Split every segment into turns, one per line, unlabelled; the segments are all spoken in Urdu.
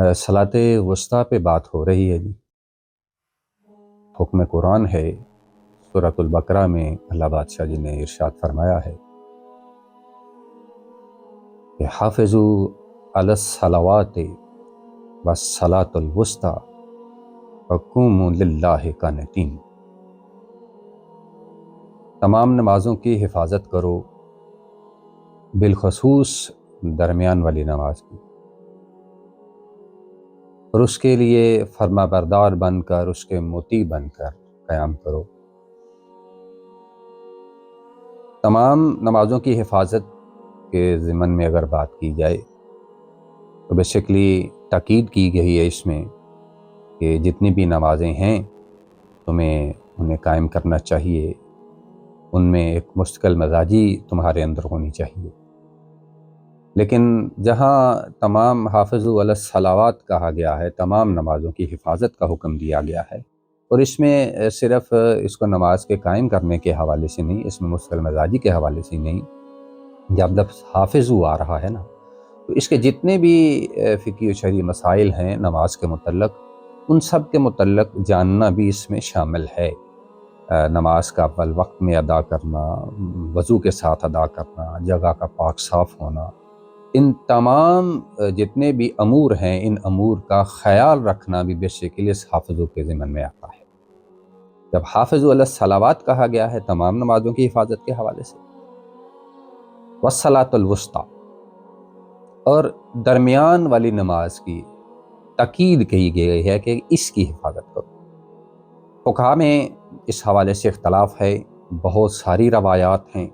صلاۃ وسطیٰ پہ بات ہو رہی ہے جی۔ حکم قرآن ہے، سورۃ البقرہ میں اللہ بادشاہ جی نے ارشاد فرمایا ہے کہ حافظوا علی الصلوات والصلاۃ الوسطیٰ وقوموا للہ قانتین۔ تمام نمازوں کی حفاظت کرو، بالخصوص درمیان والی نماز کی، اور اس کے لیے فرما بردار بن کر، اس کے مطیع بن کر قیام کرو۔ تمام نمازوں کی حفاظت کے ضمن میں اگر بات کی جائے تو بیسیکلی تاکید کی گئی ہے اس میں کہ جتنی بھی نمازیں ہیں تمہیں انہیں قائم کرنا چاہیے، ان میں ایک مستقل مزاجی تمہارے اندر ہونی چاہیے۔ لیکن جہاں تمام حافظوا علی الصلوات کہا گیا ہے، تمام نمازوں کی حفاظت کا حکم دیا گیا ہے، اور اس میں صرف اس کو نماز کے قائم کرنے کے حوالے سے نہیں، اس میں مستقل مزاجی کے حوالے سے نہیں، جب لفظ حافظوا آ رہا ہے نا، تو اس کے جتنے بھی فقہی و شرعی مسائل ہیں نماز کے متعلق، ان سب کے متعلق جاننا بھی اس میں شامل ہے۔ نماز کا اول وقت میں ادا کرنا، وضو کے ساتھ ادا کرنا، جگہ کا پاک صاف ہونا، ان تمام جتنے بھی امور ہیں، ان امور کا خیال رکھنا بھی بیسیکلی اس حافظوں کے ضمن میں آتا ہے۔ جب حافظوا علی الصلوات کہا گیا ہے تمام نمازوں کی حفاظت کے حوالے سے، والصلاۃ الوسطیٰ، اور درمیان والی نماز کی تاکید کہی گئی ہے کہ اس کی حفاظت کرو۔ فقہا میں اس حوالے سے اختلاف ہے، بہت ساری روایات ہیں،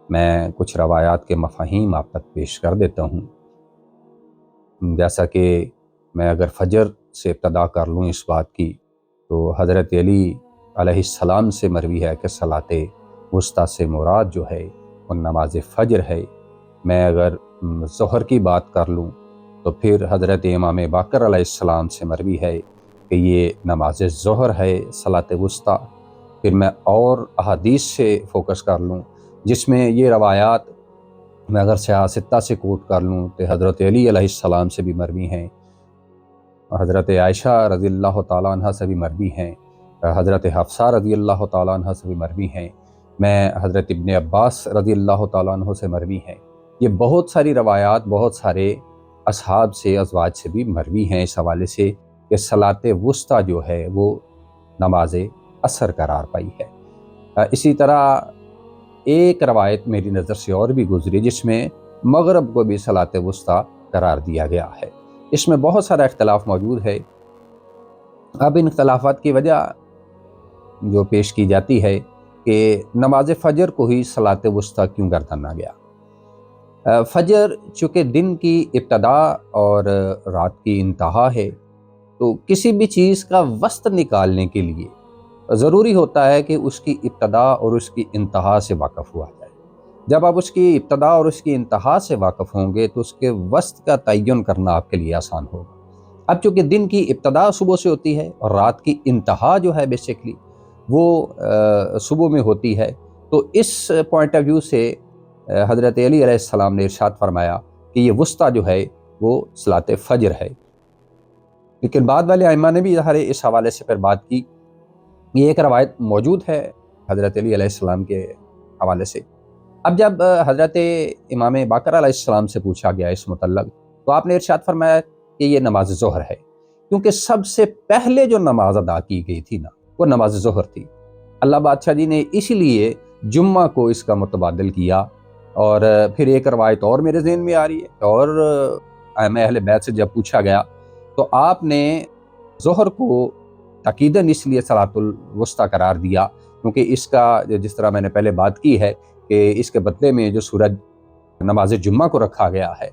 میں کچھ روایات کے مفاہیم آپ تک پیش کر دیتا ہوں۔ جیسا کہ میں اگر فجر سے ابتدا کر لوں اس بات کی، تو حضرت علی علیہ السلام سے مروی ہے کہ صلاۃ وسطیٰ سے مراد جو ہے وہ نماز فجر ہے۔ میں اگر ظہر کی بات کر لوں تو پھر حضرت امام باقر علیہ السلام سے مروی ہے کہ یہ نماز ظہر ہے صلاۃ وسطیٰ۔ پھر میں اور احادیث سے فوکس کر لوں جس میں یہ روایات میں اگر سیاستہ سے کوٹ کر لوں تو حضرت علی علیہ السلام سے بھی مروی ہیں، حضرت عائشہ رضی اللہ تعالیٰ عنہ سے بھی مروی ہیں، حضرت حفصہ رضی اللہ تعالیٰ عنہ سے بھی مروی ہیں، میں حضرت ابن عباس رضی اللہ تعالیٰ عنہ سے مروی ہیں۔ یہ بہت ساری روایات بہت سارے اصحاب سے، ازواج سے بھی مروی ہیں اس حوالے سے کہ صلاۃ وسطیٰ جو ہے وہ نماز عصر قرار پائی ہے۔ اسی طرح ایک روایت میری نظر سے اور بھی گزری جس میں مغرب کو بھی صلاۃ وسطیٰ قرار دیا گیا ہے۔ اس میں بہت سارا اختلاف موجود ہے۔ اب ان اختلافات کی وجہ جو پیش کی جاتی ہے کہ نماز فجر کو ہی صلاۃ وسطیٰ کیوں گردانا گیا۔ فجر چونکہ دن کی ابتدا اور رات کی انتہا ہے، تو کسی بھی چیز کا وسط نکالنے کے لیے ضروری ہوتا ہے کہ اس کی ابتدا اور اس کی انتہا سے واقف ہوا جائے۔ جب آپ اس کی ابتدا اور اس کی انتہا سے واقف ہوں گے تو اس کے وسط کا تعین کرنا آپ کے لیے آسان ہوگا۔ اب چونکہ دن کی ابتدا صبح سے ہوتی ہے اور رات کی انتہا جو ہے بیسیکلی وہ صبح میں ہوتی ہے، تو اس پوائنٹ آف ویو سے حضرت علی علیہ السلام نے ارشاد فرمایا کہ یہ وسطیٰ جو ہے وہ صلاۃ فجر ہے۔ لیکن بعد والے ائمہ نے بھی اس حوالے سے پھر بات کی، یہ ایک روایت موجود ہے حضرت علی علیہ السلام کے حوالے سے۔ اب جب حضرت امام باقر علیہ السلام سے پوچھا گیا اس متعلق تو آپ نے ارشاد فرمایا کہ یہ نماز ظہر ہے، کیونکہ سب سے پہلے جو نماز ادا کی گئی تھی نا وہ نماز ظہر تھی۔ اللہ بادشاہ جی نے اسی لیے جمعہ کو اس کا متبادل کیا۔ اور پھر ایک روایت اور میرے ذہن میں آ رہی ہے، اور ائمہ اہل بیت سے جب پوچھا گیا تو آپ نے ظہر کو تاکیداً اس لیے صلاۃ الوسطیٰ قرار دیا کیونکہ اس کا جس طرح میں نے پہلے بات کی ہے کہ اس کے بدلے میں جو سورج نماز جمعہ کو رکھا گیا ہے۔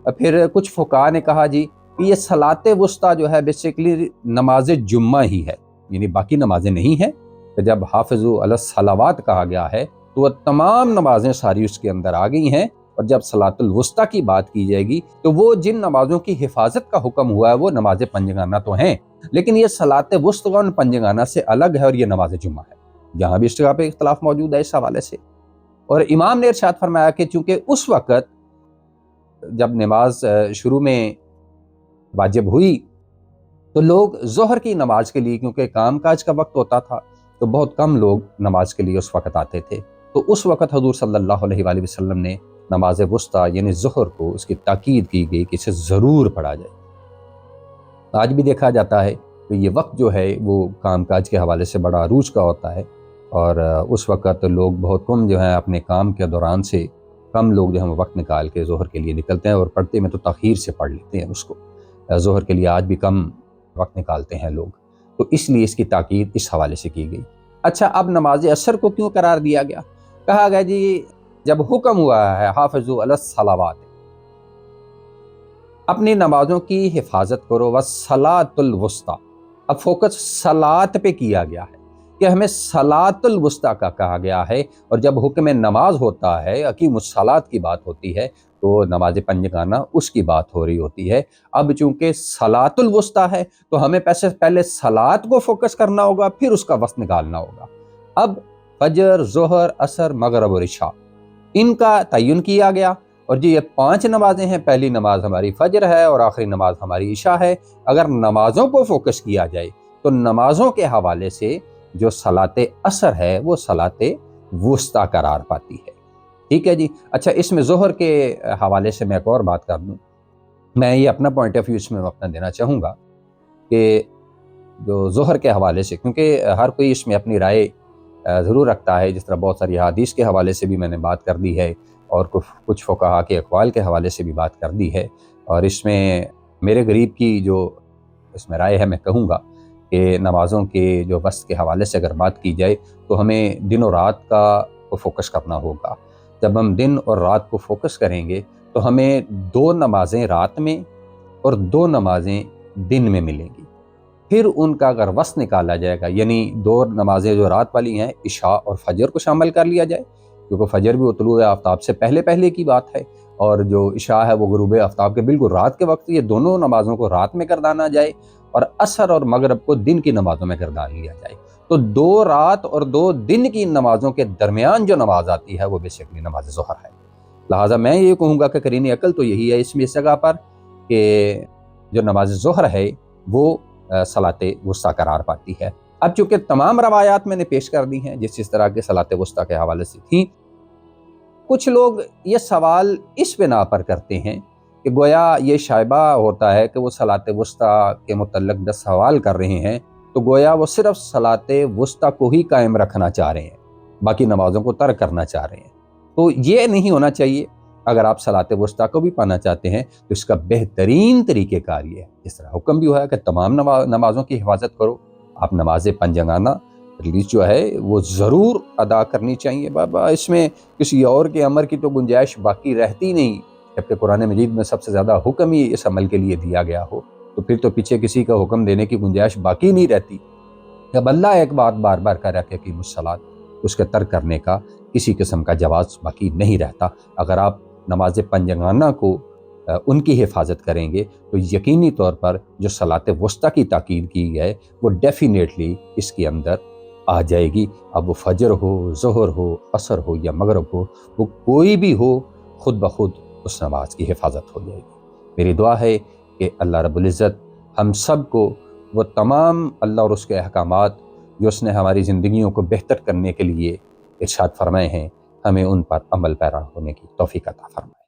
پھر کچھ فقہا نے کہا جی یہ صلاۃ وسطیٰ جو ہے بیسیکلی نماز جمعہ ہی ہے، یعنی باقی نمازیں نہیں ہیں۔ جب حافظوا علی الصلوات کہا گیا ہے تو وہ تمام نمازیں ساری اس کے اندر آ گئی ہیں، اور جب صلاۃ الوسطیٰ کی بات کی جائے گی تو وہ جن نمازوں کی حفاظت کا حکم ہوا ہے وہ نماز پنجگانہ تو ہیں، لیکن یہ صلاۃ وسطیٰ پنجگانہ سے الگ ہے اور یہ نماز جمعہ ہے۔ جہاں بھی اس جگہ پہ اختلاف موجود ہے اس حوالے سے۔ اور امام نے ارشاد فرمایا کہ چونکہ اس وقت جب نماز شروع میں واجب ہوئی تو لوگ ظہر کی نماز کے لیے، کیونکہ کام کاج کا وقت ہوتا تھا تو بہت کم لوگ نماز کے لیے اس وقت آتے تھے، تو اس وقت حضور صلی اللہ علیہ وآلہ وسلم نے نماز وسطیٰ یعنی ظہر کو اس کی تاکید کی گئی کہ اسے ضرور پڑھا جائے۔ آج بھی دیکھا جاتا ہے کہ یہ وقت جو ہے وہ کام کاج کے حوالے سے بڑا عروج کا ہوتا ہے، اور اس وقت لوگ بہت کم جو ہیں اپنے کام کے دوران سے کم لوگ جو ہیں وقت نکال کے ظہر کے لیے نکلتے ہیں، اور پڑھتے میں تو تاخیر سے پڑھ لیتے ہیں اس کو۔ ظہر کے لیے آج بھی کم وقت نکالتے ہیں لوگ، تو اس لیے اس کی تاکید اس حوالے سے کی گئی۔ اچھا، اب نماز عصر کو کیوں قرار دیا گیا؟ کہا گیا جی جب حکم ہوا ہے حافظوا علی الصلوات، اپنی نمازوں کی حفاظت کرو، والصلاۃ الوسطیٰ، اب فوکس صلاۃ پہ کیا گیا ہے کہ ہمیں صلاۃ الوسطیٰ کا کہا گیا ہے، اور جب حکم نماز ہوتا ہے، اقیم الصلاۃ کی بات ہوتی ہے، تو نماز پنجگانہ اس کی بات ہو رہی ہوتی ہے۔ اب چونکہ صلاۃ الوسطیٰ ہے تو ہمیں پہلے صلاۃ کو فوکس کرنا ہوگا، پھر اس کا وقت نکالنا ہوگا۔ اب فجر، ظہر، عصر، مغرب اور عشاء، ان کا تعین کیا گیا، اور جی یہ 5 نمازیں ہیں، پہلی نماز ہماری فجر ہے اور آخری نماز ہماری عشاء ہے۔ اگر نمازوں کو فوکس کیا جائے تو نمازوں کے حوالے سے جو صلاۃ عصر ہے وہ صلاۃ وسطیٰ قرار پاتی ہے۔ ٹھیک ہے جی۔ اچھا، اس میں ظہر کے حوالے سے میں ایک اور بات کر دوں، میں یہ اپنا پوائنٹ آف ویو اس میں اپنا دینا چاہوں گا کہ جو ظہر کے حوالے سے، کیونکہ ہر کوئی اس میں اپنی رائے ضرور رکھتا ہے، جس طرح بہت ساری حدیث کے حوالے سے بھی میں نے بات کر دی ہے، اور کچھ فقہا کے اقوال کے حوالے سے بھی بات کر دی ہے، اور اس میں میرے غریب کی جو اس میں رائے ہے، میں کہوں گا کہ نمازوں کے جو وقت کے حوالے سے اگر بات کی جائے تو ہمیں دن اور رات کا فوکس کرنا ہوگا۔ جب ہم دن اور رات کو فوکس کریں گے تو ہمیں 2 نمازیں رات میں اور 2 نمازیں دن میں ملیں گی، پھر ان کا اگر وقت نکالا جائے گا، یعنی 2 نمازیں جو رات والی ہیں، عشاء اور فجر کو شامل کر لیا جائے، کیونکہ فجر بھی وہ طلوع آفتاب سے پہلے کی بات ہے، اور جو عشاء ہے وہ غروب آفتاب کے بالکل رات کے وقت، یہ دونوں نمازوں کو رات میں گردانا جائے، اور عصر اور مغرب کو دن کی نمازوں میں گردان لیا جائے، تو 2 رات اور 2 دن کی نمازوں کے درمیان جو نماز آتی ہے وہ بیسیکلی نماز ظہر ہے۔ لہٰذا میں یہ کہوں گا کہ قرین عقل تو یہی ہے اس جگہ پر کہ جو نماز ظہر ہے وہ صلاۃ وسطیٰ قرار پاتی ہے۔ اب چونکہ تمام روایات میں نے پیش کر دی ہیں جس طرح کے صلاۃ وسطیٰ کے حوالے سے تھیں، کچھ لوگ یہ سوال اس بنا پر کرتے ہیں کہ گویا یہ شائبہ ہوتا ہے کہ وہ صلاۃ وسطیٰ کے متعلق 10 سوال کر رہے ہیں، تو گویا وہ صرف صلاۃ وسطیٰ کو ہی قائم رکھنا چاہ رہے ہیں، باقی نمازوں کو ترک کرنا چاہ رہے ہیں۔ تو یہ نہیں ہونا چاہیے۔ اگر آپ صلاۃ وسطیٰ کو بھی پانا چاہتے ہیں تو اس کا بہترین طریقہ کار یہ ہے، جس طرح حکم بھی ہوا ہے کہ تمام نمازوں کی حفاظت کرو، آپ نماز پنجگانہ ریلیز جو ہے وہ ضرور ادا کرنی چاہیے۔ بابا اس میں کسی اور کے امر کی تو گنجائش باقی رہتی نہیں، جبکہ قرآن مجید میں سب سے زیادہ حکم ہی اس عمل کے لیے دیا گیا ہو، تو پھر تو پیچھے کسی کا حکم دینے کی گنجائش باقی نہیں رہتی۔ جب اللہ ایک بات بار بار کہہ رہا کہ اقیموا الصلاۃ، اس کے ترک کرنے کا کسی قسم کا جواز باقی نہیں رہتا۔ اگر آپ نماز پنجگانہ کو ان کی حفاظت کریں گے تو یقینی طور پر جو صلاۃ وسطیٰ کی تاکید کی ہے وہ ڈیفینیٹلی اس کے اندر آ جائے گی۔ اب وہ فجر ہو، ظہر ہو، عصر ہو یا مغرب ہو، وہ کوئی بھی ہو، خود بخود اس نماز کی حفاظت ہو جائے گی۔ میری دعا ہے کہ اللہ رب العزت ہم سب کو وہ تمام اللہ اور اس کے احکامات جو اس نے ہماری زندگیوں کو بہتر کرنے کے لیے ارشاد فرمائے ہیں، ہمیں ان پر عمل پیرا ہونے کی توفیق عطا فرمائے۔